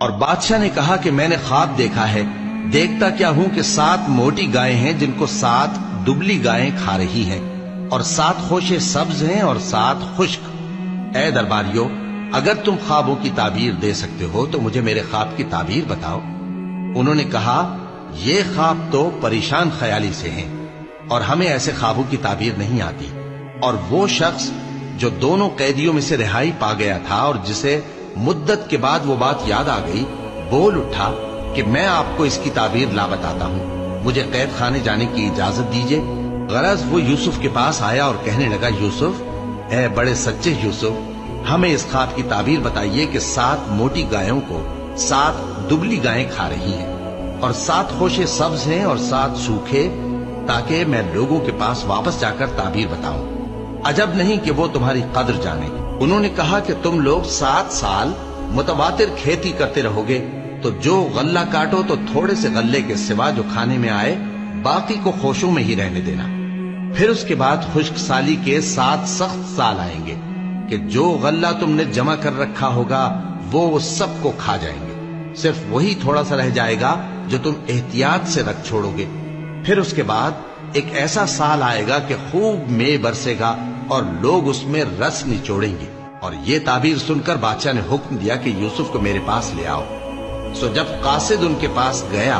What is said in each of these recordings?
اور بادشاہ نے کہا کہ میں نے خواب دیکھا ہے، دیکھتا کیا ہوں کہ 7 موٹی گائیں ہیں جن کو 7 دبلی گائیں کھا رہی ہیں، اور 7 خوشے سبز ہیں اور 7 خشک۔ اے درباریو، اگر تم خوابوں کی تعبیر دے سکتے ہو تو مجھے میرے خواب کی تعبیر بتاؤ۔ انہوں نے کہا، یہ خواب تو پریشان خیالی سے ہیں اور ہمیں ایسے خوابوں کی تعبیر نہیں آتی۔ اور وہ شخص جو دونوں قیدیوں میں سے رہائی پا گیا تھا اور جسے مدت کے بعد وہ بات یاد آ گئی، بول اٹھا کہ میں آپ کو اس کی تعبیر لا بتاتا ہوں، مجھے قید خانے جانے کی اجازت دیجیے۔ غرض وہ یوسف کے پاس آیا اور کہنے لگا، یوسف، اے بڑے سچے یوسف، ہمیں اس خواب کی تعبیر بتائیے کہ 7 موٹی گایوں کو 7 دبلی گائیں کھا رہی ہیں، اور 7 خوشے سبز ہیں اور 7 سوکھے، تاکہ میں لوگوں کے پاس واپس جا کر تعبیر بتاؤں۔ عجب نہیں کہ وہ تمہاری قدر جانے۔ انہوں نے کہا کہ تم لوگ 7 سال متواتر کھیتی کرتے رہو گے، تو جو غلہ کاٹو تو تھوڑے سے غلے کے سوا جو کھانے میں آئے باقی کو خوشوں میں ہی رہنے دینا۔ پھر اس کے بعد خشک سالی کے 7 سخت سال آئیں گے کہ جو غلہ تم نے جمع کر رکھا ہوگا وہ سب کو کھا جائیں گے، صرف وہی تھوڑا سا رہ جائے گا جو تم احتیاط سے رکھ چھوڑو گے۔ پھر اس کے بعد ایک ایسا سال آئے گا کہ خوب مے برسے گا اور لوگ اس میں رس نچوڑیں گے۔ اور یہ تعبیر سن کر بادشاہ نے حکم دیا کہ یوسف کو میرے پاس لے آؤ۔ سو جب قاصد ان کے پاس گیا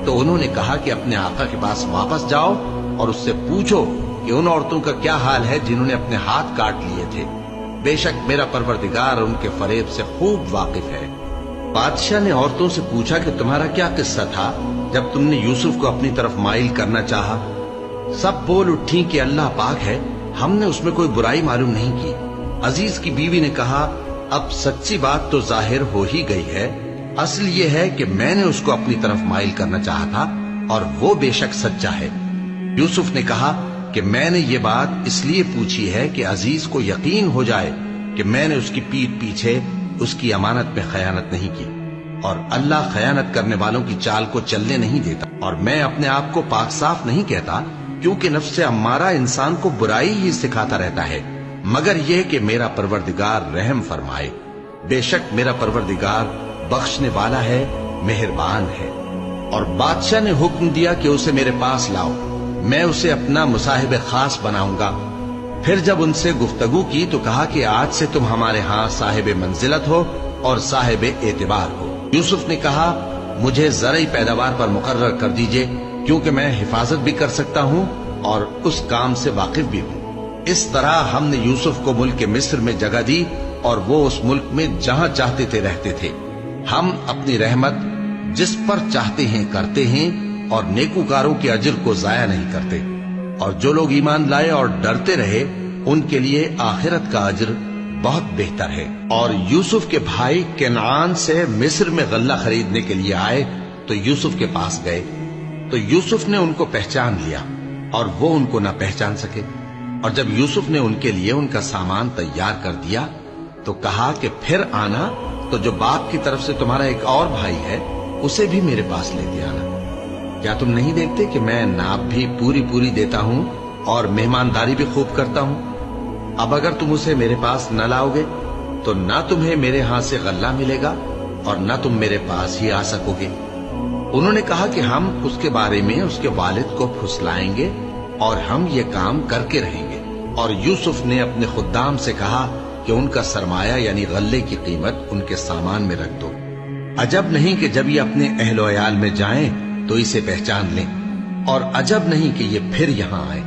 تو انہوں نے کہا کہ اپنے آقا کے پاس واپس جاؤ اور اس سے پوچھو کہ ان عورتوں کا کیا حال ہے جنہوں نے اپنے ہاتھ کاٹ لیے تھے، بے شک میرا پروردگار ان کے فریب سے خوب واقف ہے۔ بادشاہ نے عورتوں سے پوچھا کہ تمہارا کیا قصہ تھا جب تم نے یوسف کو اپنی طرف مائل کرنا چاہا؟ سب بول اٹھیں کہ اللہ پاک ہے، ہم نے اس میں کوئی برائی معلوم نہیں کی۔ عزیز کی بیوی نے کہا، اب سچی بات تو ظاہر ہو ہی گئی ہے، اصل یہ ہے کہ میں نے اس کو اپنی طرف مائل کرنا چاہا تھا اور وہ بے شک سچا ہے۔ یوسف نے کہا کہ میں نے یہ بات اس لیے پوچھی ہے کہ عزیز کو یقین ہو جائے کہ میں نے اس کی پیٹھ پیچھے اس کی امانت میں خیانت نہیں کی، اور اللہ خیانت کرنے والوں کی چال کو چلنے نہیں دیتا۔ اور میں اپنے آپ کو پاک صاف نہیں کہتا، کیونکہ نفس امارہ انسان کو برائی ہی سکھاتا رہتا ہے، مگر یہ کہ میرا پروردگار رحم فرمائے۔ بے شک میرا پروردگار بخشنے والا ہے، مہربان ہے۔ اور بادشاہ نے حکم دیا کہ اسے میرے پاس لاؤ، میں اسے اپنا مصاحب خاص بناؤں گا۔ پھر جب ان سے گفتگو کی تو کہا کہ آج سے تم ہمارے ہاں صاحب منزلت ہو اور صاحب اعتبار ہو۔ یوسف نے کہا، مجھے زرعی پیداوار پر مقرر کر دیجئے، کیونکہ میں حفاظت بھی کر سکتا ہوں اور اس کام سے واقف بھی ہوں۔ اس طرح ہم نے یوسف کو ملک مصر میں جگہ دی اور وہ اس ملک میں جہاں چاہتے تھے رہتے تھے۔ ہم اپنی رحمت جس پر چاہتے ہیں کرتے ہیں اور نیکوکاروں کے اجر کو ضائع نہیں کرتے، اور جو لوگ ایمان لائے اور ڈرتے رہے ان کے لیے آخرت کا اجر بہت بہتر ہے۔ اور یوسف کے بھائی کنعان سے مصر میں غلہ خریدنے کے لیے آئے تو یوسف کے پاس گئے، تو یوسف نے ان کو پہچان لیا اور وہ ان کو نہ پہچان سکے۔ اور جب یوسف نے ان کے لیے ان کا سامان تیار کر دیا تو کہا کہ پھر آنا تو جو باپ کی طرف سے تمہارا ایک اور بھائی ہے اسے بھی میرے پاس لیتے آنا۔ کیا تم نہیں دیکھتے کہ میں ناپ بھی پوری دیتا ہوں اور مہمانداری بھی خوب کرتا ہوں؟ اب اگر تم اسے میرے پاس نہ لاؤ گے تو نہ تمہیں میرے ہاں سے غلہ ملے گا اور نہ تم میرے پاس ہی آ سکو گے۔ انہوں نے کہا کہ ہم اس کے بارے میں اس کے والد کو پھسلائیں گے اور ہم یہ کام کر کے رہیں گے۔ اور یوسف نے اپنے خدام سے کہا کہ ان کا سرمایہ یعنی غلے کی قیمت ان کے سامان میں رکھ دو۔ عجب نہیں کہ جب یہ اپنے اہل و عیال میں جائیں تو اسے پہچان لیں، اور عجب نہیں کہ یہ پھر یہاں آئیں۔